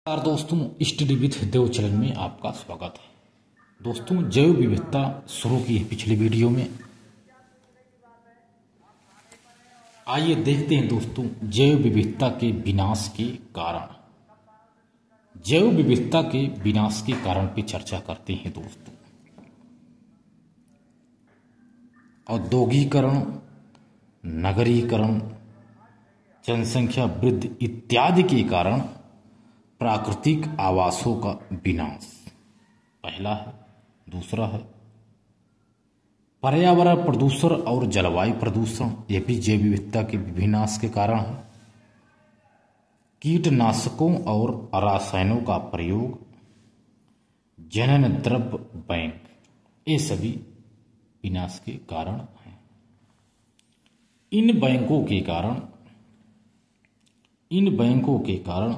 नमस्कार दोस्तों, study with Dev channel में आपका स्वागत है। दोस्तों, जैव विविधता शुरू की है पिछली वीडियो में। आइए देखते हैं दोस्तों जैव विविधता के विनाश के कारण। जैव विविधता के विनाश के कारण पे चर्चा करते हैं दोस्तों। औद्योगिकरण, नगरीकरण, जनसंख्या वृद्धि इत्यादि के कारण प्राकृतिक आवासों का विनाश पहला है। दूसरा है पर्यावरण प्रदूषण और जलवायु प्रदूषण, यह भी जैव विविधता के विनाश के कारण है। कीटनाशकों और रसायनों का प्रयोग, जनन द्रव्य बैंक, ये सभी विनाश के कारण हैं। इन बैंकों के कारण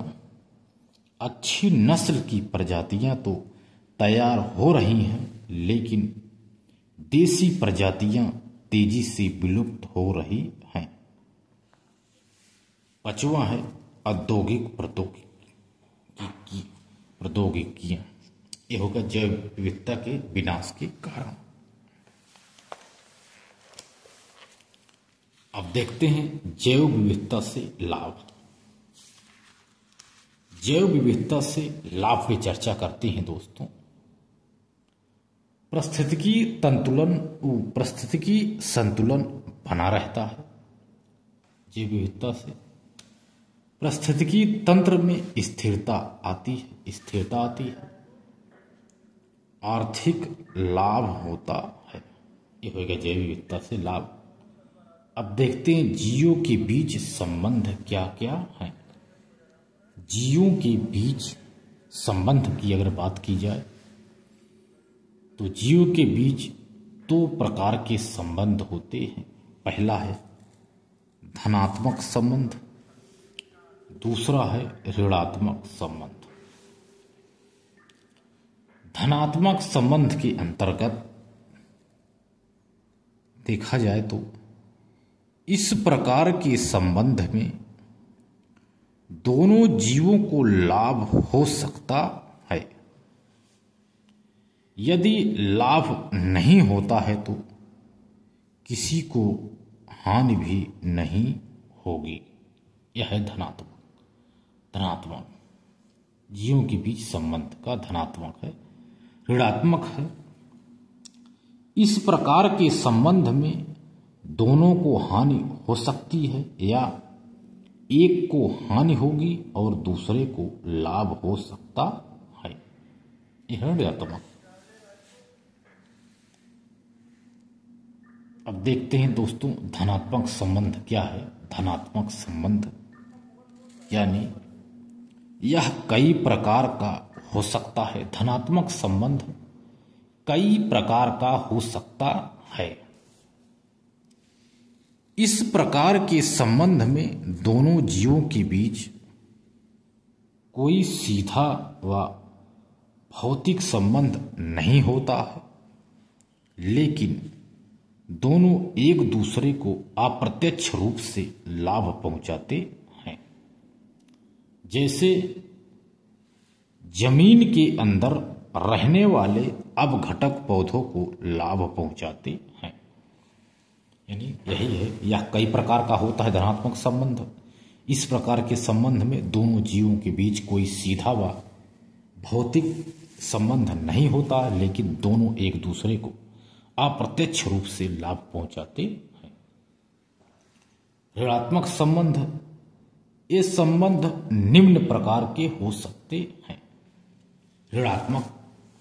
अच्छी नस्ल की प्रजातियां तो तैयार हो रही हैं, लेकिन देसी प्रजातियां तेजी से विलुप्त हो रही हैं। पांचवा है औद्योगिक प्रौद्योगिकियां, ये होगा जैव विविधता के विनाश के कारण। अब देखते हैं जैव विविधता से लाभ। जैव विविधता से लाभ की चर्चा करते हैं दोस्तों। पारिस्थितिकी संतुलन बना रहता है। जैव विविधता से पारिस्थितिकी तंत्र में स्थिरता आती है। आर्थिक लाभ होता है। ये होगा जैव विविधता से लाभ। अब देखते हैं जीवों के बीच संबंध क्या क्या है। जीवों के बीच संबंध की अगर बात की जाए तो जीवों के बीच दो प्रकार के संबंध होते हैं। पहला है धनात्मक संबंध, दूसरा है ऋणात्मक संबंध। धनात्मक संबंध के अंतर्गत देखा जाए तो इस प्रकार के संबंध में दोनों जीवों को लाभ हो सकता है। यदि लाभ नहीं होता है तो किसी को हानि भी नहीं होगी। यह है धनात्मक जीवों के बीच संबंध का धनात्मक है। ऋणात्मक है, इस प्रकार के संबंध में दोनों को हानि हो सकती है या एक को हानि होगी और दूसरे को लाभ हो सकता है। यह ऋणात्मक। अब देखते हैं दोस्तों धनात्मक संबंध क्या है। धनात्मक संबंध यानी यह कई प्रकार का हो सकता है। धनात्मक संबंध कई प्रकार का हो सकता है। इस प्रकार के संबंध में दोनों जीवों के बीच कोई सीधा व भौतिक संबंध नहीं होता है, लेकिन दोनों एक दूसरे को अप्रत्यक्ष रूप से लाभ पहुंचाते हैं। जैसे जमीन के अंदर रहने वाले अपघटक पौधों को लाभ पहुंचाते हैं। यानी यही है, यह कई प्रकार का होता है धनात्मक संबंध। इस प्रकार के संबंध में दोनों जीवों के बीच कोई सीधा व भौतिक संबंध नहीं होता, लेकिन दोनों एक दूसरे को अप्रत्यक्ष रूप से लाभ पहुंचाते हैं। ऋणात्मक संबंध, ये संबंध निम्न प्रकार के हो सकते हैं। ऋणात्मक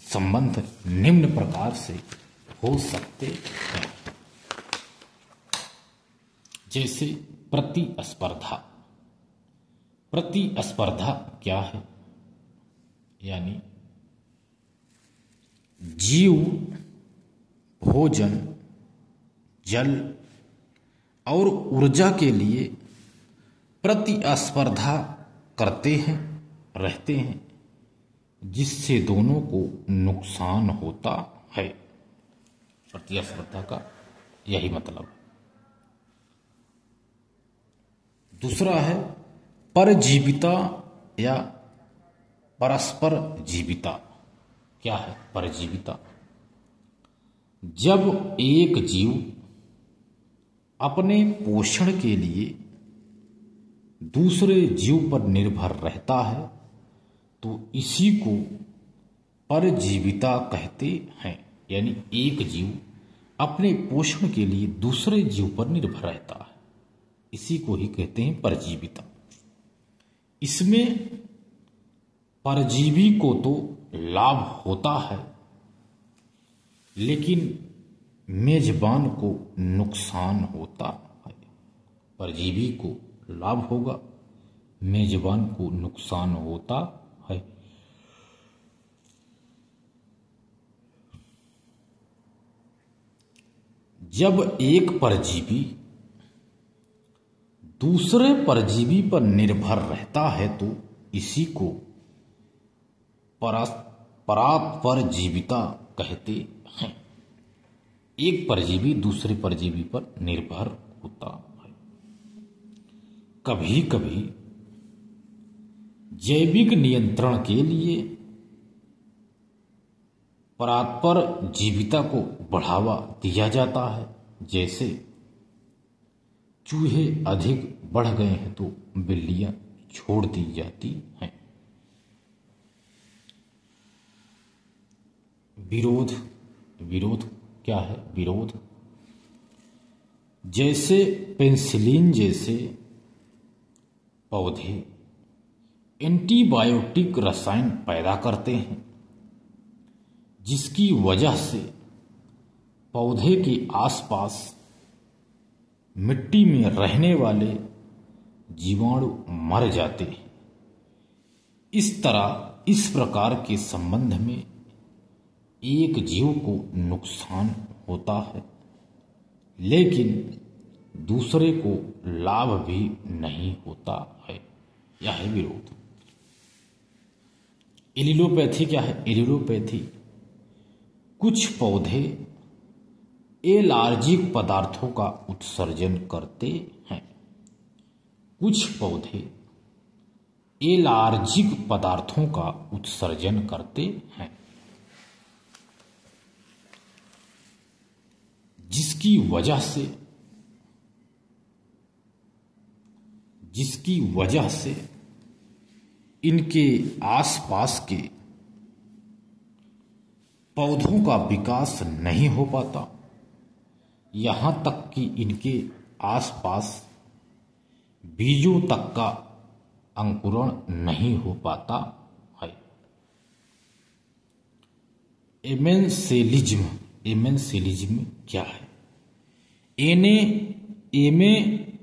संबंध निम्न प्रकार से हो सकते हैं। जैसे प्रतिस्पर्धा। प्रतिस्पर्धा क्या है? यानी जीव भोजन, जल और ऊर्जा के लिए प्रतिस्पर्धा करते हैं, रहते हैं, जिससे दोनों को नुकसान होता है। प्रतिस्पर्धा का यही मतलब है। दूसरा है परजीविता या परस्पर जीविता। क्या है परजीविता? जब एक जीव अपने पोषण के लिए दूसरे जीव पर निर्भर रहता है तो इसी को परजीविता कहते हैं। यानी एक जीव अपने पोषण के लिए दूसरे जीव पर निर्भर रहता है, इसी को ही कहते हैं परजीविता। इसमें परजीवी को तो लाभ होता है लेकिन मेजबान को नुकसान होता है। परजीवी को लाभ होगा, मेजबान को नुकसान होता है। जब एक परजीवी दूसरे परजीवी पर निर्भर रहता है तो इसी को परापरजीविता कहते हैं। एक परजीवी दूसरे परजीवी पर निर्भर होता है। कभी कभी जैविक नियंत्रण के लिए परात्पर जीविता को बढ़ावा दिया जाता है। जैसे चूहे अधिक बढ़ गए हैं तो बिल्लियां छोड़ दी जाती हैं। विरोध। विरोध क्या है? विरोध जैसे पेनिसिलिन जैसे पौधे एंटीबायोटिक रसायन पैदा करते हैं, जिसकी वजह से पौधे के आसपास मिट्टी में रहने वाले जीवाणु मर जाते हैं। इस प्रकार के संबंध में एक जीव को नुकसान होता है लेकिन दूसरे को लाभ भी नहीं होता है। यह है विरोध। एलिलोपैथी क्या है? एलिलोपैथी कुछ पौधे एलार्जिक पदार्थों का उत्सर्जन करते हैं। कुछ पौधे एलार्जिक पदार्थों का उत्सर्जन करते हैं, जिसकी वजह से इनके आसपास के पौधों का विकास नहीं हो पाता, यहां तक कि इनके आसपास बीजों तक का अंकुरण नहीं हो पाता है। एमेंसेलिज्म क्या है?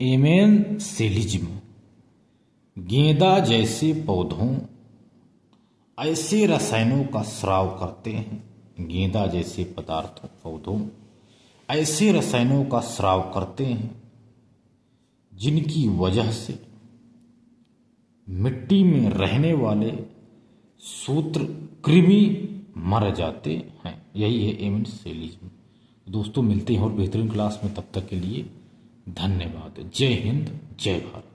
एमेंसेलिज्म गेंदा जैसे पौधों ऐसे रसायनों का स्राव करते हैं। गेंदा जैसे पौधों ऐसे रसायनों का स्राव करते हैं जिनकी वजह से मिट्टी में रहने वाले सूत्रकृमि मर जाते हैं। यही है एमेंसेलिज्म। दोस्तों मिलते हैं और बेहतरीन क्लास में, तब तक के लिए धन्यवाद। जय हिंद, जय भारत।